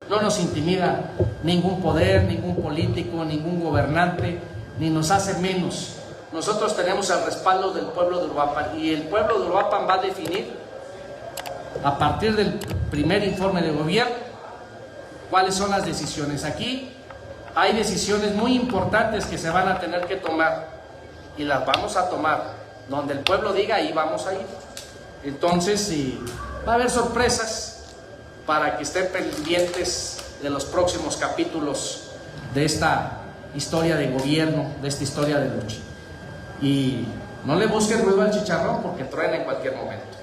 No nos intimida ningún poder, ningún político, ningún gobernante, ni nos hace menos. Nosotros tenemos el respaldo del pueblo de Uruapan, y el pueblo de Uruapan va a definir, a partir del primer informe de gobierno, cuáles son las decisiones. Aquí hay decisiones muy importantes que se van a tener que tomar, y las vamos a tomar. Donde el pueblo diga, ahí vamos a ir. Entonces, sí, va a haber sorpresas para que estén pendientes de los próximos capítulos de esta historia de gobierno, de esta historia de lucha. Y no le busquen ruido al chicharrón, porque truena en cualquier momento.